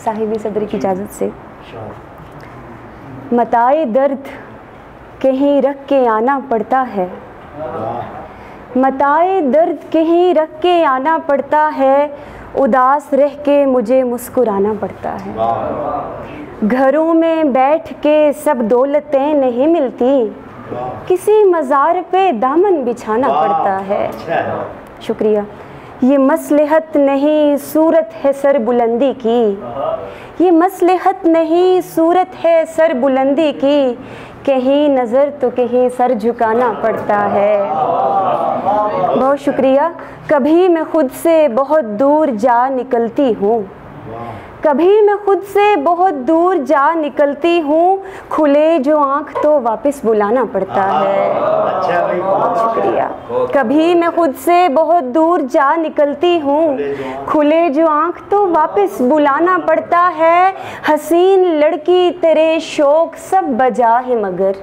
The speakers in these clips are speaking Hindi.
साहिबी सदर की इजाज़त से। मताए दर्द कहीं रख के आना पड़ता है, मताए दर्द कहीं रख के आना पड़ता है, उदास रह के मुझे मुस्कुराना पड़ता है। घरों में बैठ के सब दौलतें नहीं मिलती, किसी मज़ार पे दामन बिछाना पड़ता है। शुक्रिया। ये मसलहत नहीं सूरत है सर बुलंदी की, ये मसलहत नहीं सूरत है सर बुलंदी की, कहीं नज़र तो कहीं सर झुकाना पड़ता है। बहुत शुक्रिया। कभी मैं खुद से बहुत दूर जा निकलती हूँ, कभी मैं खुद से बहुत दूर जा निकलती हूँ, खुले जो आँख तो वापस बुलाना पड़ता है। शुक्रिया। कभी मैं खुद से बहुत दूर जा निकलती हूँ, खुले जो आँख तो वापस बुलाना पड़ता है। हसीन लड़की तेरे शौक सब बजा है मगर,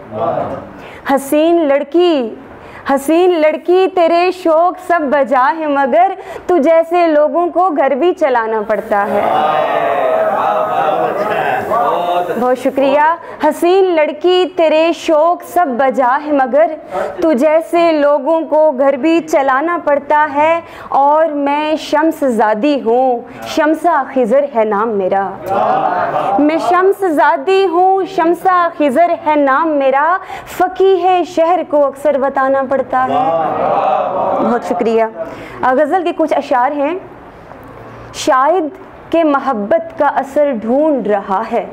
हसीन लड़की तेरे शौक सब बजा है मगर, तू जैसे लोगों को घर भी चलाना पड़ता है। बहुत शुक्रिया। हसीन लड़की तेरे शौक सब बजा है मगर, तू जैसे लोगों को घर भी चलाना पड़ता है। और मैं शम्सज़ादी हूँ, शम्सा खिज़र है नाम मेरा, मैं शम्सज़ादी हूँ, शम्सा खिज़र है नाम मेरा, फ़कीह शहर को अक्सर बताना पड़ता है। बहुत शुक्रिया। गज़ल के कुछ अशार हैं। शायद के मोहब्बत का असर ढूंढ रहा है,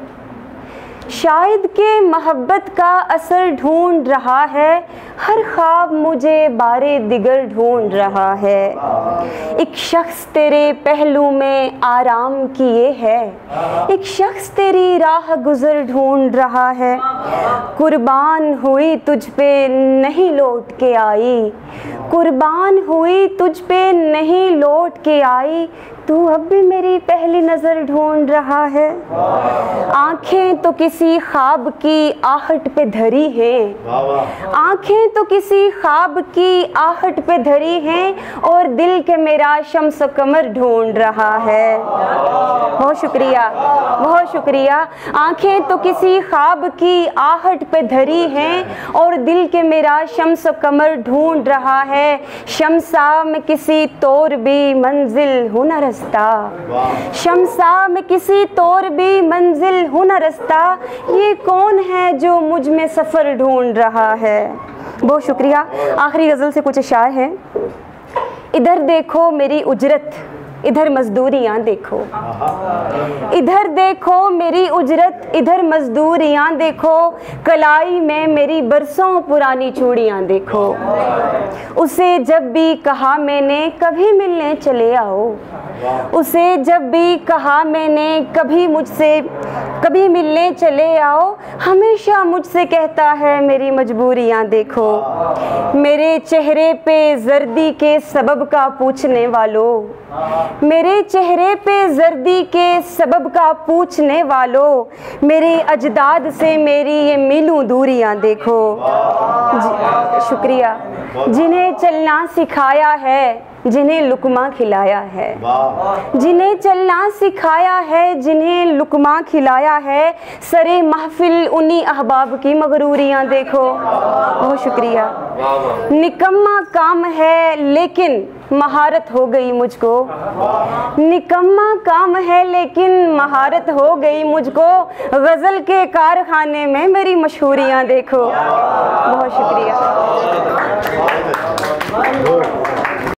शायद के मोहब्बत का असर ढूंढ रहा है, हर ख्वाब मुझे बारे दिगर ढूंढ रहा है। एक शख्स तेरे पहलू में आराम किए है, एक शख्स तेरी राह गुज़र ढूंढ रहा है। कुर्बान हुई तुझ पे नहीं लौट के आई, कुर्बान हुई तुझ पे नहीं लौट के आई, तू अब भी मेरी पहली नज़र ढूंढ रहा है। आँखें तो किसी ख्वाब की आहट पे धरी हैं, आँखें तो किसी ख्वाब की आहट पे धरी हैं, और दिल के मेरा शम्स कमर ढूंढ रहा है। बहुत शुक्रिया, बहुत शुक्रिया। आँखें तो किसी ख्वाब की आहट पे धरी हैं, और दिल के मेरा शम्स कमर ढूंढ रहा है। शम्सा में किसी तौर भी मंजिल हूँ न रस्ता, शम्सा में किसी तौर भी मंजिल हूँ न रस्ता, ये कौन है जो मुझ में सफ़र ढूंढ रहा है। बहुत शुक्रिया। आखिरी गज़ल से कुछ अशार हैं। इधर देखो मेरी उजरत, इधर मजदूरियाँ देखो, इधर देखो मेरी उजरत, इधर मजदूरियाँ देखो, कलाई में मेरी बरसों पुरानी चूड़ियाँ देखो। उसे जब भी कहा मैंने कभी मिलने चले आओ, उसे जब भी कहा मैंने कभी मिलने चले आओ, हमेशा मुझसे कहता है मेरी मजबूरियाँ देखो। मेरे चेहरे पे जर्दी के सबब का पूछने वालों, मेरे चेहरे पे जर्दी के सबब का पूछने वालों, मेरे अजदाद से मेरी ये मीलों दूरियां देखो। शुक्रिया। जिन्हें चलना सिखाया है, जिन्हें लुकमा खिलाया है, जिन्हें चलना सिखाया है, जिन्हें लुकमा खिलाया है, सरे महफिल उन्हीं अहबाब की मगरूरियाँ देखो। बहुत शुक्रिया। निकम्मा काम है लेकिन महारत हो गई मुझको, निकम्मा काम है लेकिन महारत हो गई मुझको, गज़ल के कारखाने में मेरी मशहूरियाँ देखो। बहुत शुक्रिया।